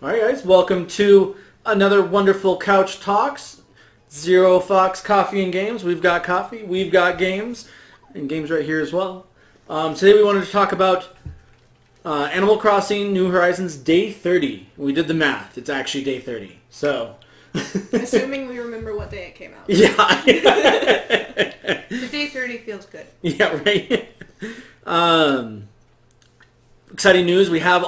Alright guys, welcome to another wonderful Couch Talks. Zero Fox Coffee and Games. We've got coffee, we've got games, and games right here as well. Today we wanted to talk about Animal Crossing New Horizons Day 30. We did the math. It's actually Day 30. So... Assuming we remember what day it came out. Yeah. The Day 30 feels good. Yeah, right? Exciting news. We have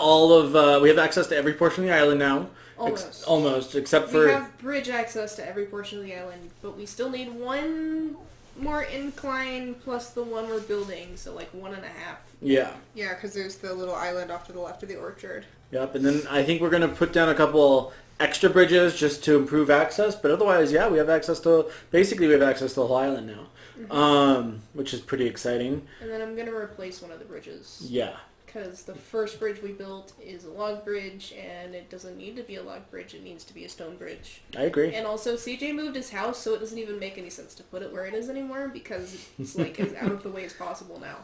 we have access to every portion of the island now. Almost. Almost, except for... We have bridge access to every portion of the island, but we still need one more incline plus the one we're building, so like 1.5. Yeah. Yeah, because there's the little island off to the left of the orchard. Yep, and then I think we're going to put down a couple extra bridges just to improve access, but otherwise, yeah, we have access to... Basically, we have access to the whole island now, which is pretty exciting. And then I'm going to replace one of the bridges. Yeah. Because the first bridge we built is a log bridge, and it doesn't need to be a log bridge, it needs to be a stone bridge. I agree. And also, CJ moved his house, so it doesn't even make any sense to put it where it is anymore, because it's like as out of the way as possible now.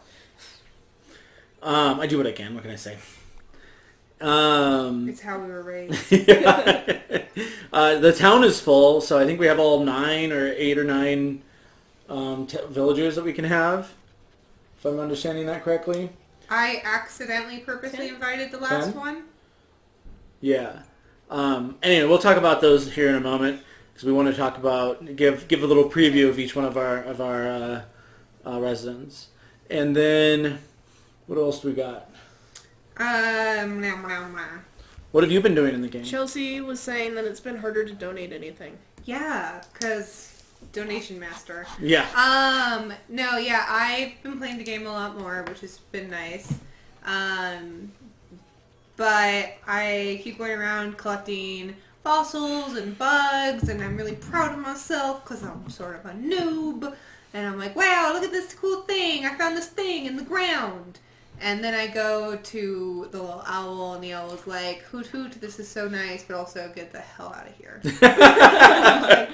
I do what I can, what can I say? It's how we were raised. The town is full, so I think we have all 8 or 9 villagers that we can have, if I'm understanding that correctly. I accidentally purposely invited the last 10? one. Yeah. Anyway, we'll talk about those here in a moment because we want to talk about give a little preview of each one of our residents, and then what else do we got? What have you been doing in the game? Chelsea was saying that it's been harder to donate anything. Yeah, because Donation Master. Yeah. No, yeah, I've been playing the game a lot more, which has been nice. But I keep going around collecting fossils and bugs, and I'm really proud of myself because I'm sort of a noob. And I'm like, wow, look at this cool thing. I found this thing in the ground. And then I go to the little owl, and the owl is like, hoot hoot, this is so nice, but also get the hell out of here. Like,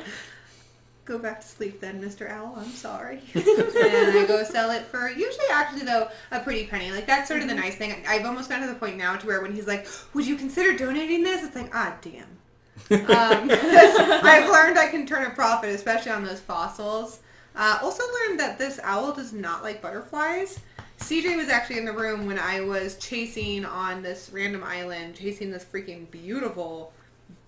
go back to sleep then, Mr. Owl, I'm sorry. And I go sell it for, usually actually though, a pretty penny. Like, that's sort of the nice thing. I've almost gotten to the point now to where when he's like, would you consider donating this? It's like, ah, damn. I've learned I can turn a profit, especially on those fossils. Also learned that this owl does not like butterflies. CJ was actually in the room when I was chasing on this random island, chasing this freaking beautiful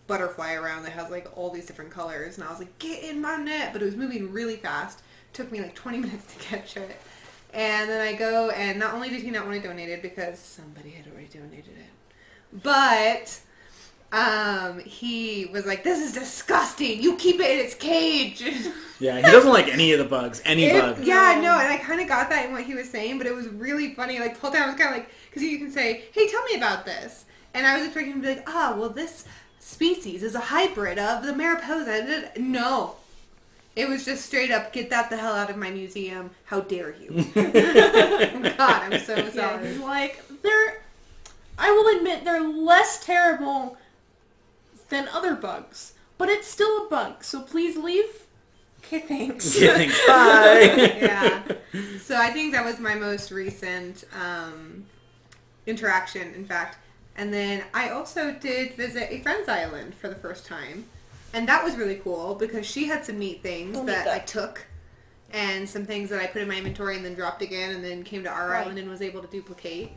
butterfly around that has like all these different colors, and I was like, get in my net, but it was moving really fast. It took me like 20 minutes to catch it. And then I go, and not only did he not want to donate it because somebody had already donated it, but he was like, this is disgusting, you keep it in its cage. Yeah, he doesn't like any of the bugs, bug. Yeah, no, and I kind of got that in what he was saying, but it was really funny. Like, the whole time I was kind of like, because you can say, hey, tell me about this. And I was expecting him to be like, well, this species is a hybrid of the Mariposa. No. It was just straight up, get that the hell out of my museum. How dare you? God, I'm so sorry. Yeah, like, I will admit, they're less terrible than other bugs, but it's still a bug, so please leave. Okay, thanks. Yeah, thanks. Bye. Yeah. So I think that was my most recent interaction, in fact. And then I also did visit a friend's island for the first time. And that was really cool because she had some neat things that I took and some things that I put in my inventory and then dropped again and then came to our island and was able to duplicate.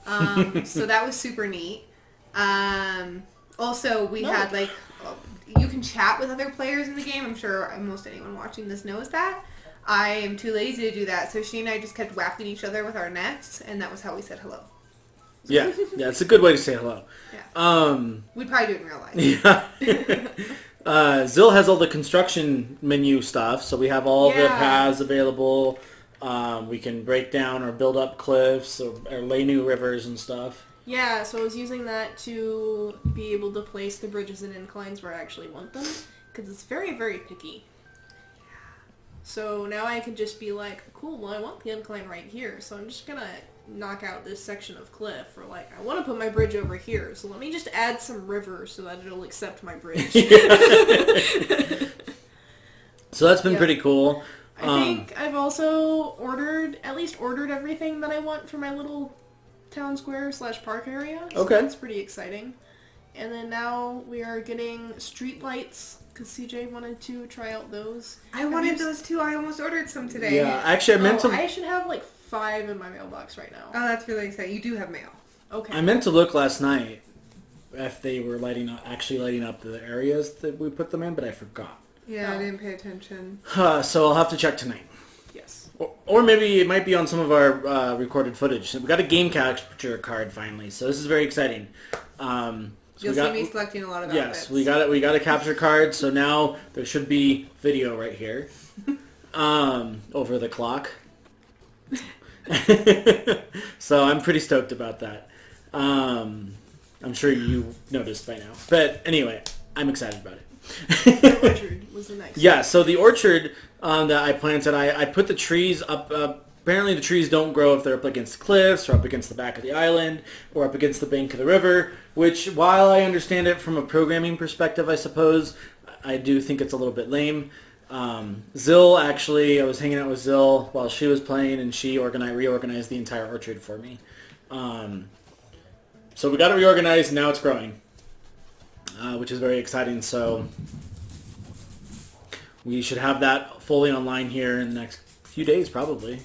So that was super neat. Also, we had like... You can chat with other players in the game. I'm sure most anyone watching this knows that. I am too lazy to do that, so she and I just kept whacking each other with our nets, and that was how we said hello. Yeah, it's a good way to say hello. Yeah. We'd probably do it in real life. Yeah. Xill has all the construction menu stuff, so we have all the paths available. We can break down or build up cliffs or lay new rivers and stuff. Yeah, so I was using that to be able to place the bridges and inclines where I actually want them, because it's very, very picky. So now I can just be like, cool, well I want the incline right here, so I'm just gonna knock out this section of cliff, or like, I want to put my bridge over here, so let me just add some river so that it'll accept my bridge. So that's been pretty cool. I think I've also ordered everything that I want for my little town square / park area. So okay. that's pretty exciting. And then now we are getting street lights because CJ wanted to try out those. I wanted those too. I almost ordered some today. Yeah, actually, I meant to. I should have like 5 in my mailbox right now. Oh, that's really exciting. You do have mail. Okay. I meant to look last night if they were actually lighting up the areas that we put them in, but I forgot. Yeah, I didn't pay attention. So I'll have to check tonight. Yes. Or maybe it might be on some of our recorded footage. We got a game capture card finally, so this is very exciting. You'll see me selecting a lot of outfits. Yes, we got a capture card, so now there should be video right here over the clock. So I'm pretty stoked about that. I'm sure you noticed by now. But anyway, I'm excited about it. The orchard was a nice Yeah, so the orchard that I planted, I put the trees up. Apparently the trees don't grow if they're up against the cliffs or up against the back of the island or up against the bank of the river, which, while I understand it from a programming perspective, I suppose, I do think it's a little bit lame. Xill, actually, I was hanging out with Xill while she was playing, and she reorganized the entire orchard for me. So we got it reorganized, and now it's growing, which is very exciting. So we should have that fully online here in the next few days, probably.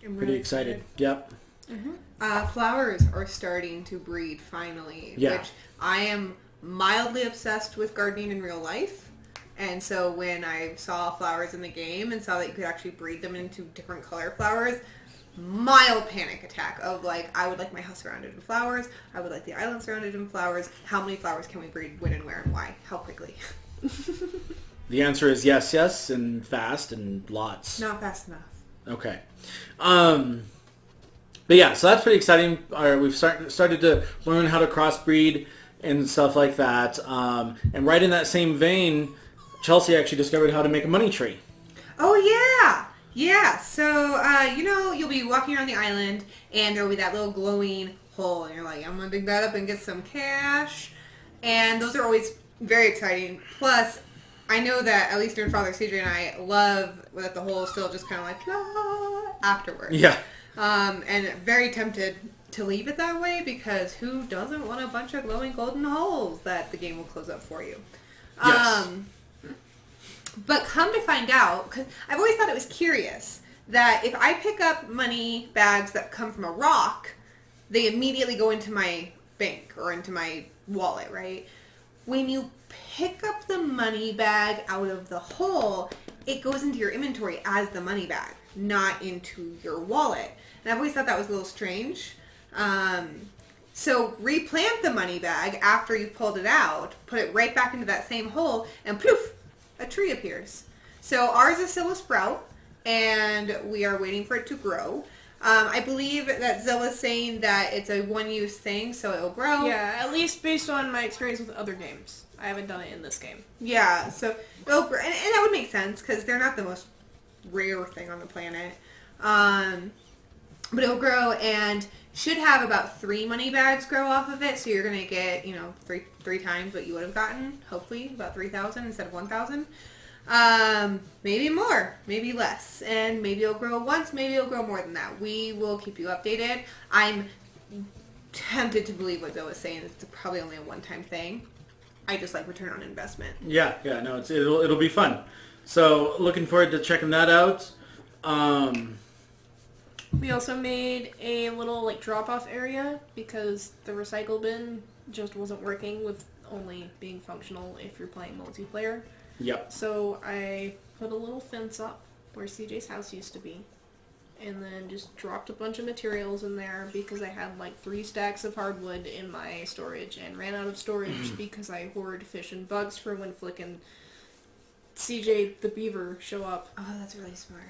I'm Pretty really excited. Yep. Mm-hmm. Flowers are starting to breed finally, which I am mildly obsessed with gardening in real life. And so when I saw flowers in the game and saw that you could actually breed them into different color flowers, mild panic attack of like, I would like my house surrounded in flowers. I would like the island surrounded in flowers. How many flowers can we breed, when and where and why? How quickly? The answer is yes, yes, and fast, and lots. Not fast enough. Okay. But yeah, so that's pretty exciting. We've started to learn how to crossbreed and stuff like that. And right in that same vein, Chelsea actually discovered how to make a money tree. Oh, yeah! Yeah, so, you'll be walking around the island, and there'll be that little glowing hole, and you're like, I'm going to dig that up and get some cash. And those are always very exciting. Plus, I know that at least your father, CJ, and I love that the hole is still just kind of like, la, afterwards. Yeah. And very tempted to leave it that way, because who doesn't want a bunch of glowing golden holes that the game will close up for you? Yes. But come to find out, because I've always thought it was curious, that if I pick up money bags that come from a rock, they immediately go into my bank or into my wallet, right? When you pick up the money bag out of the hole, it goes into your inventory as the money bag, not into your wallet. And I've always thought that was a little strange. So replant the money bag after you've pulled it out, put it right back into that same hole, and poof, a tree appears. So ours is still a sprout, and we are waiting for it to grow. I believe that Zilla's saying that it's a one-use thing, so it'll grow. Yeah, at least based on my experience with other games. I haven't done it in this game. Yeah, so it'll grow, and that would make sense, because they're not the most rare thing on the planet. But it'll grow, and should have about 3 money bags grow off of it, so you're going to get, three times what you would have gotten, hopefully, about 3,000 instead of 1,000. Maybe more, maybe less, and maybe it'll grow once, maybe it'll grow more than that. We will keep you updated. I'm tempted to believe what Zoe was saying. It's probably only a one-time thing. I just like return on investment. Yeah, no, it'll be fun. So looking forward to checking that out. We also made a little drop-off area because the recycle bin just wasn't working with only being functional if you're playing multiplayer. Yep. So I put a little fence up where CJ's house used to be, and then just dropped a bunch of materials in there because I had 3 stacks of hardwood in my storage and ran out of storage because I hoard fish and bugs for when Flick and CJ the beaver show up. Oh, that's really smart.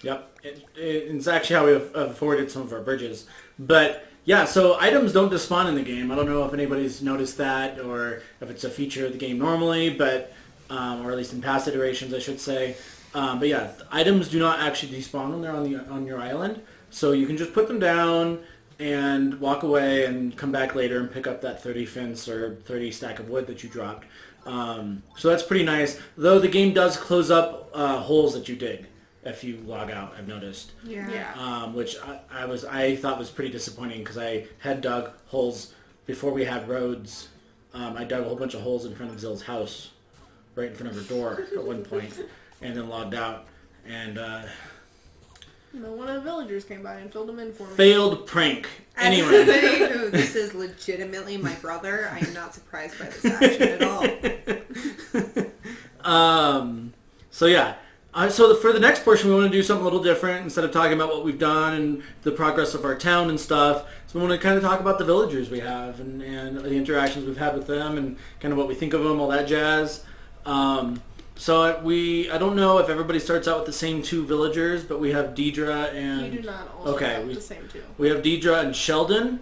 Yep. It's actually how we've afforded some of our bridges. But yeah, so items don't just spawn in the game. I don't know if anybody's noticed that or if it's a feature of the game normally, but or at least in past iterations, I should say. But yeah, items do not actually despawn when they're on your island. So you can just put them down and walk away and come back later and pick up that 30 fence or 30 stack of wood that you dropped. So that's pretty nice. Though the game does close up holes that you dig if you log out, I've noticed. Yeah. Which I thought was pretty disappointing because I had dug holes before we had roads, I dug a whole bunch of holes in front of Xill's house, right in front of her door at one point, and then logged out. And one of the villagers came by and filled them in for me. failed prank. As Anyway. somebody who this is legitimately my brother, I am not surprised by this action at all. So yeah. So for the next portion, we want to do something a little different. Instead of talking about what we've done and the progress of our town and stuff, so we want to kind of talk about the villagers we have and the interactions we've had with them and kind of what we think of them, all that jazz. So I don't know if everybody starts out with the same two villagers, but we have Deidre and... You do not also have the same two. We have Deidre and Sheldon.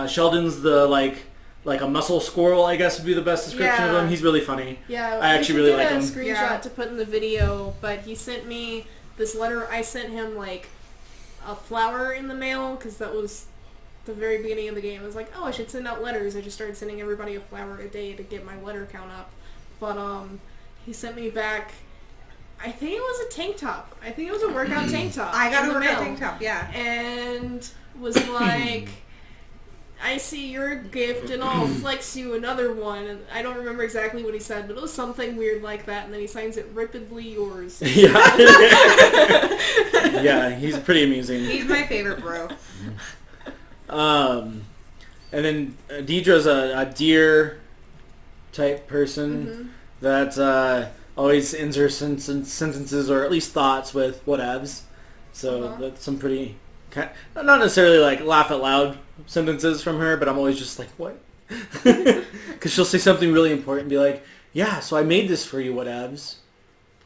Sheldon's the like a muscle squirrel, I guess would be the best description of him. He's really funny. Yeah, I actually really like him. I should get a screenshot to put in the video, but he sent me this letter. I sent him like a flower in the mail because that was the very beginning of the game. I was like, oh, I should send out letters. I just started sending everybody a flower a day to get my letter count up. But he sent me back, I think it was a tank top. I think it was a workout tank top. I got a workout tank top, yeah. And was like, I see your gift and I'll flex you another one. And I don't remember exactly what he said, but it was something weird like that. And then he signs it, "Rapidly yours." Yeah. Yeah, he's pretty amusing. He's my favorite bro. And then Deidre's a deer type person that always ends her sentences or at least thoughts with whatevs. So that's some pretty, not necessarily like laugh out loud sentences from her, but I'm always just like, what? Because she'll say something really important and be like, yeah, so I made this for you, whatevs.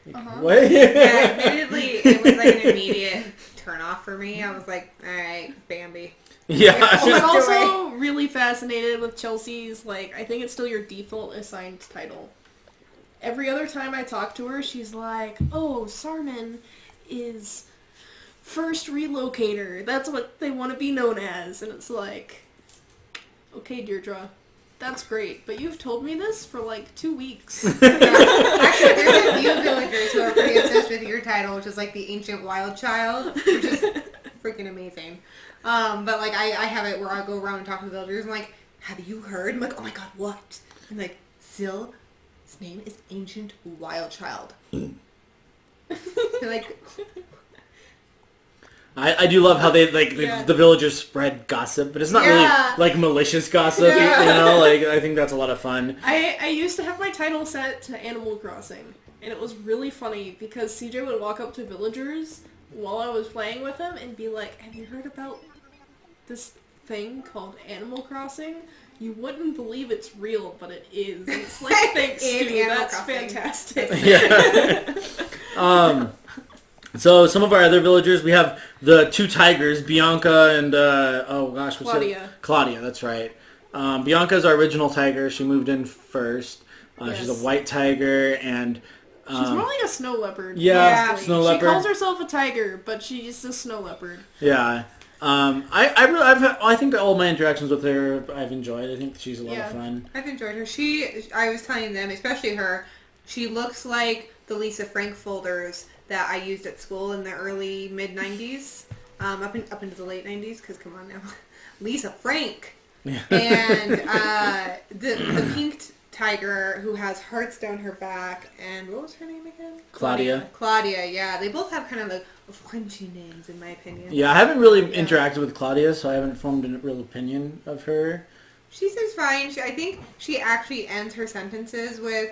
Like, what? Yeah, admittedly, it was like an immediate turn off for me. I was like, alright, Bambi. Yeah. I'm also really fascinated with Chelsea's, like, I think it's still your default assigned title. Every other time I talk to her, she's like, oh, Sarman is first relocator. That's what they want to be known as. And it's like, okay, Deirdre, that's great. But you've told me this for like 2 weeks. Actually, there's a few villagers who are pretty obsessed with your title, which is like the Ancient Wild Child, which is freaking amazing. But like I have it where I go around and talk to the villagers and I'm like, have you heard? I'm like, oh my god, what? I'm like, Xill, his name is Ancient Wild Child. Like, I do love how they the villagers spread gossip, but it's not really like malicious gossip. You know, like I think that's a lot of fun. I used to have my title set to Animal Crossing, and it was really funny because CJ would walk up to villagers while I was playing with them and be like, have you heard about this thing called Animal Crossing? You wouldn't believe it's real, but it is. And it's like, thanks, Stu, that's fantastic. Yeah. So some of our other villagers, we have the two tigers, Bianca and Claudia. Claudia, that's right. Bianca's our original tiger. She moved in first. She's a white tiger, and she's more like a snow leopard. Yeah, snow leopard. She calls herself a tiger, but she's a snow leopard. Yeah. I think all my interactions with her I've enjoyed. I think she's a lot of fun. I've enjoyed her. I was telling them, especially her, she looks like the Lisa Frank folders that I used at school in the early mid-90s, up into the late 90s, because come on now, Lisa Frank. Yeah. And the pink tiger who has hearts down her back, and what was her name again? Claudia, yeah. They both have kind of like Frenchy names, in my opinion. Yeah, I haven't really interacted with Claudia, so I haven't formed a real opinion of her. She seems fine. I think she actually ends her sentences with...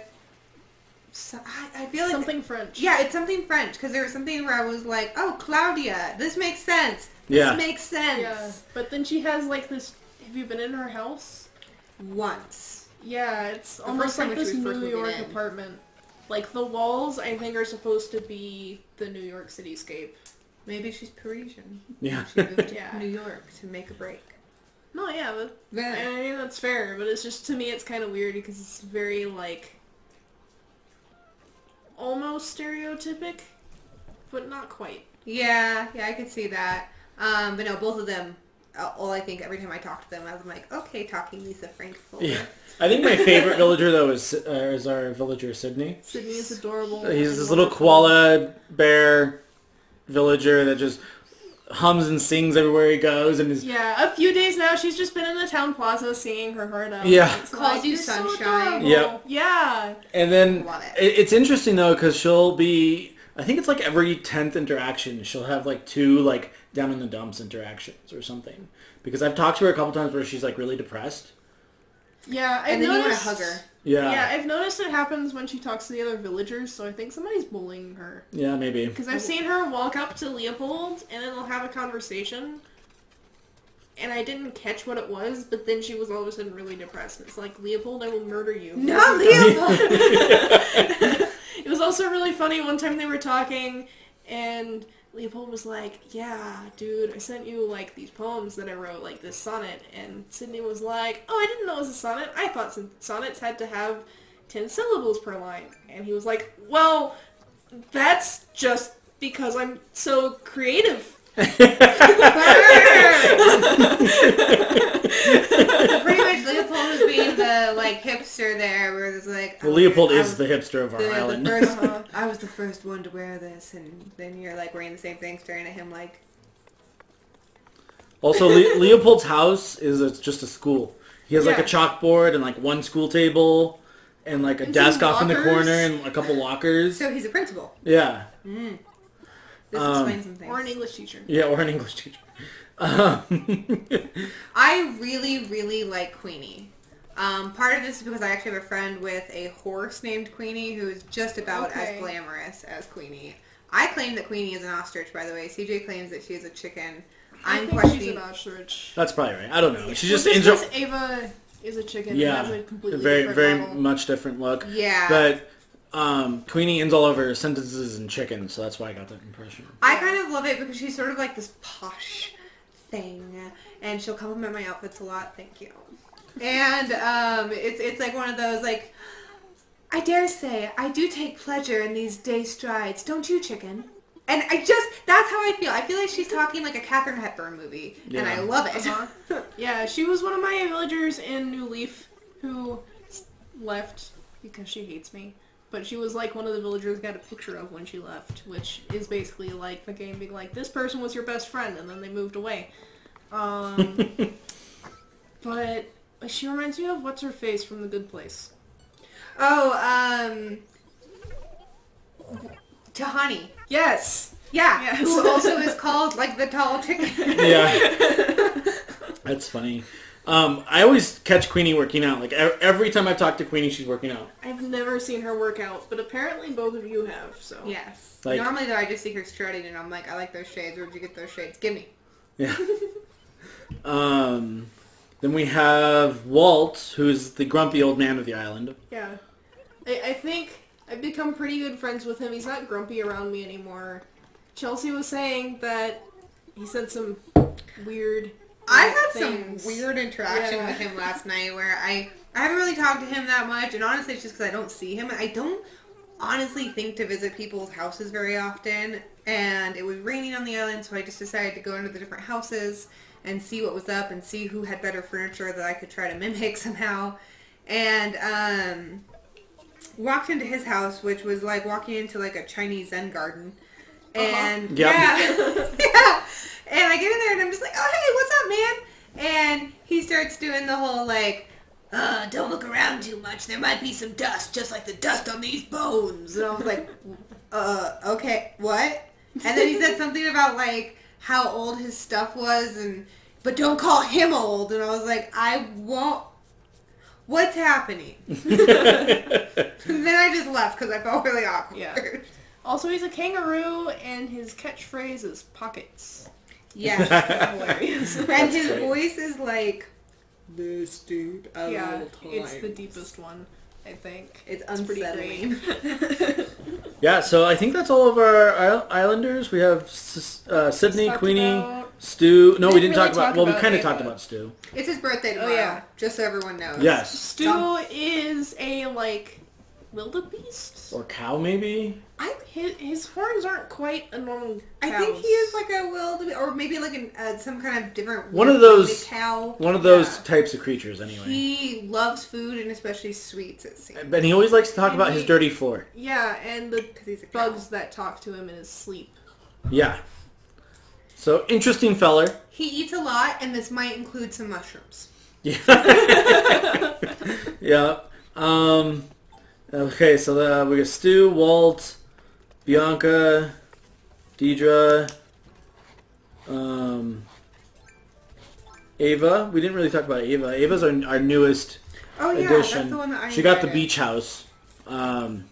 I feel like... something French. Yeah, it's something French, because there was something where I was like, oh, Claudia, this makes sense. This makes sense. Yeah. But then she has like this... Have you been in her house? Once. Yeah, it's almost like this New York apartment. Like, the walls, I think, are supposed to be the New York cityscape. Maybe she's Parisian. Yeah. She moved to New York to make a break. No, I mean, that's fair, but it's just, to me, it's kind of weird because it's very, like... almost stereotypic, but not quite. Yeah, I could see that. But no, both of them, all I think every time I talk to them, I'm like, okay, talking Lisa Frank folder. Yeah. I think my favorite villager, though, is our villager, Sydney. Sydney is adorable. He's this little koala bear villager that just hums and sings everywhere he goes, and is Yeah, a few days now, she's just been in the town plaza singing her heart out. Yeah. It's Calls you "You're so sunshine." adorable." Yep. Yeah. And then Love it. it's interesting though because she'll be, I think it's like every 10th interaction she'll have like 2 like down in the dumps interactions or something. Because I've talked to her a couple times where she's like really depressed. Yeah, I've And then you want noticed... to hug her. Yeah, I've noticed it happens when she talks to the other villagers, so I think somebody's bullying her. Yeah, maybe. Because I've seen her walk up to Leopold, and then they'll have a conversation, and I didn't catch what it was, but then she was all of a sudden really depressed. It's like, Leopold, I will murder you. Not Leopold! It was also really funny, one time they were talking, and Leopold was like, yeah, dude, I sent you, like, these poems that I wrote, like, this sonnet, and Sydney was like, oh, I didn't know it was a sonnet. I thought sonnets had to have 10 syllables per line. And he was like, well, that's just because I'm so creative. Pretty much Leopold was being the, like, hipster there, where it's like... Well, Leopold is the hipster of our the island. first, I was the first one to wear this, and then you're, like, wearing the same thing, staring at him like... Also, Leopold's house is just a school. He has like a Yeah. chalkboard and like one school table and like a And desk some off in the lockers. corner and a couple lockers. So he's a principal. Yeah. This explains some things. Or an English teacher. Yeah, or an English teacher. I really, really like Queenie. Part of this is because I actually have a friend with a horse named Queenie who is just about Okay. as glamorous as Queenie. I claim that Queenie is an ostrich, by the way. CJ claims that she is a chicken. I I'm think questioning... she's an ostrich. That's probably right. I don't know. She just Well, enjoys. because Ava is a chicken. Yeah, And has a completely very, different very level. much different look. Yeah. But Queenie ends all over her sentences in chicken, so that's why I got that impression. I kind of love it because she's sort of like this posh thing, and she'll compliment my outfits a lot. Thank you. And it's like one of those like, I dare say I do take pleasure in these day strides, don't you, chicken? And that's how I feel. I feel like she's talking like a Katharine Hepburn movie, and I Yeah. love it. Yeah, she was one of my villagers in New Leaf who left because she hates me. But she was like one of the villagers got a picture of when she left, which is basically like the game being like, this person was your best friend, and then they moved away. But she reminds me of what's-her-face from The Good Place. Oh, Tahani. Yes! Yeah, Yes. who also is called like the tall chicken. Yeah. That's funny. I always catch Queenie working out. Like every time I've talked to Queenie, she's working out. I've never seen her work out, but apparently both of you have, so... Yes. Like- Normally though, I just see her strutting, and I'm like, I like those shades. Where'd you get those shades? Give me. Yeah. Then we have Walt, who's the grumpy old man of the island. Yeah. I think I've become pretty good friends with him. He's not grumpy around me anymore. Chelsea was saying that he said some weird I had things. some weird interaction Yeah. with him last night where I haven't really talked to him that much, and honestly it's just because I don't see him. I don't honestly think to visit people's houses very often, and it was raining on the island, so I just decided to go into the different houses and see what was up and see who had better furniture that I could try to mimic somehow. And walked into his house, which was like walking into like a Chinese Zen garden. And Yep. yeah. Yeah. And I get in there and I'm just like, oh hey, what's up, man? And he starts doing the whole like, don't look around too much. There might be some dust, just like the dust on these bones. And I was like, okay, what? And then he said something about like how old his stuff was, but don't call him old. And I was like, I won't. What's happening? And then I just left because I felt really awkward. Yeah. Also, he's a kangaroo, and his catchphrase is pockets. Yeah. Hilarious. And his voice is like this deep at Yeah, all it's the times. deepest one, I think. It's pretty unsettling. great. Yeah, so I think that's all of our islanders. We have Sydney, talked Queenie, about- Stu. No, we didn't didn't really talk about... talk Well, we about kind of Ava. talked about Stu. It's his birthday tomorrow. yeah. Just so everyone knows. Yes. Stu is a, like, wildebeest? Or cow, maybe? His horns aren't quite a normal I cow's. think he is like a wildebeest, or maybe like some kind of different One of weird those- cow. One of those Yeah. types of creatures, anyway. He loves food and especially sweets, it seems. And he always likes to talk And about his he- dirty floor. Yeah, and the 'Cause he's a cow. bugs that talk to him in his sleep. Yeah. So, interesting feller. He eats a lot, and this might include some mushrooms. Yeah. Yeah. Okay, so we got Stu, Walt, Bianca, Deidre, Ava. We didn't really talk about Ava. Ava's our newest addition. That's the one that I She got the invited. beach house. And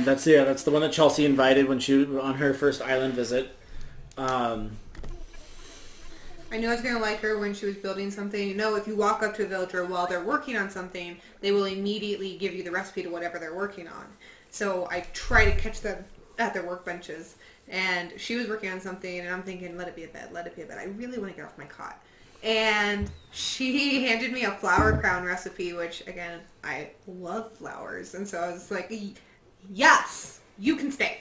that's the one that Chelsea invited when she was on her first island visit. I knew I was going to like her when she was building something. You know, if you walk up to a villager while they're working on something, they will immediately give you the recipe to whatever they're working on. So I try to catch them at their workbenches. And she was working on something, and I'm thinking, let it be a bed, let it be a bed. I really want to get off my cot. And she handed me a flower crown recipe, which, again, I love flowers. And so I was like, yes, you can stay.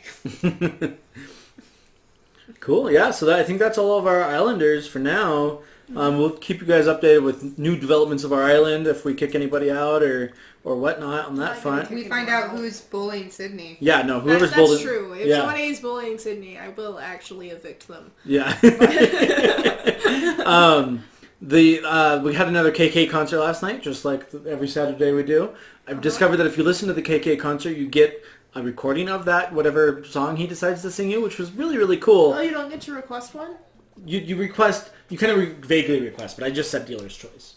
Cool, yeah. So I think that's all of our Islanders for now. We'll keep you guys updated with new developments of our island if we kick anybody out or whatnot on that front. We find out who's bullying Sydney. Yeah, no, whoever's That's bullying. true. If somebody's bullying Sydney, I will actually evict them. Yeah. We had another KK concert last night, just like every Saturday we do. I've discovered that if you listen to the KK concert, you get a recording of that, whatever song he decides to sing you, which was really, really cool. Oh, you don't get to request one? You request, you kind of vaguely request, but I just said dealer's choice.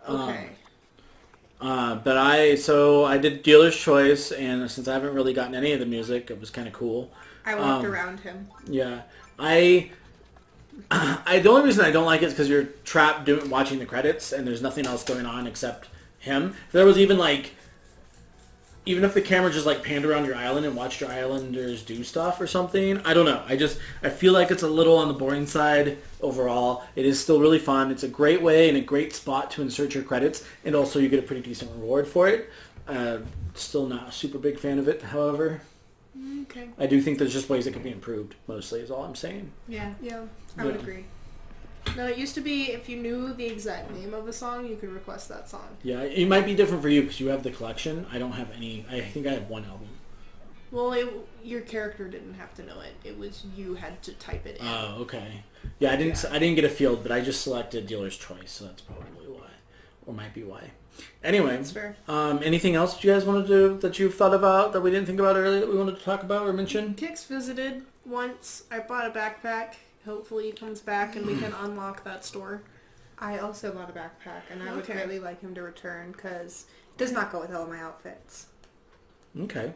Okay. But I did dealer's choice, and since I haven't really gotten any of the music, it was kind of cool. I walked around him. Yeah. The only reason I don't like it is because you're trapped watching the credits, and there's nothing else going on except him. If there was even if the camera just panned around your island and watched your islanders do stuff or something, I don't know. I feel like it's a little on the boring side overall. It is still really fun. It's a great way and a great spot to insert your credits, and also you get a pretty decent reward for it. Still not a super big fan of it, however. Okay. I do think there's just ways it could be improved, mostly, is all I'm saying. Yeah. Yeah. I would agree. No, it used to be if you knew the exact name of a song, you could request that song. Yeah, it might be different for you because you have the collection. I don't have any. I think I have one album. Well, your character didn't have to know it. It was you had to type it in. Oh, okay. Yeah, I didn't get a field, but I just selected dealer's choice, so that's probably why, or might be why. Anyway, That's fair. Anything else that you guys want to do that you've thought about that we didn't think about earlier that we wanted to talk about or mention? Kix visited once. I bought a backpack. Hopefully he comes back and we can unlock that store. I also bought a backpack, and I would Okay. really like him to return because it does not go with all of my outfits. Okay.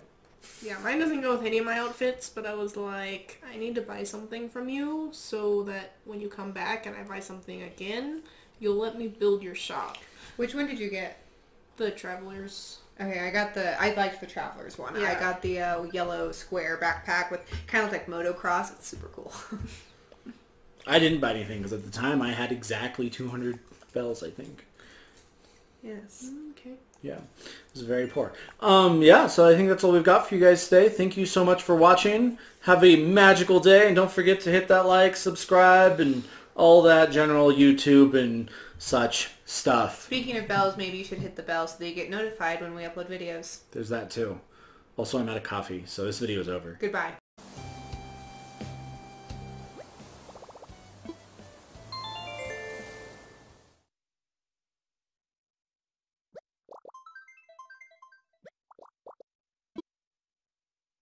Yeah, mine doesn't go with any of my outfits, but I was like, I need to buy something from you so that when you come back and I buy something again, you'll let me build your shop. Which one did you get? The Travelers. Okay, I liked the Travelers one. Yeah. I got the yellow square backpack with kind of like motocross. It's super cool. I didn't buy anything because at the time I had exactly 200 bells, I think. Yes. Okay. Yeah, it was very poor. So I think that's all we've got for you guys today. Thank you so much for watching. Have a magical day, and don't forget to hit that like, subscribe, and all that general YouTube and such stuff. Speaking of bells, maybe you should hit the bell so that you get notified when we upload videos. There's that too. Also, I'm out of coffee, so this video is over. Goodbye.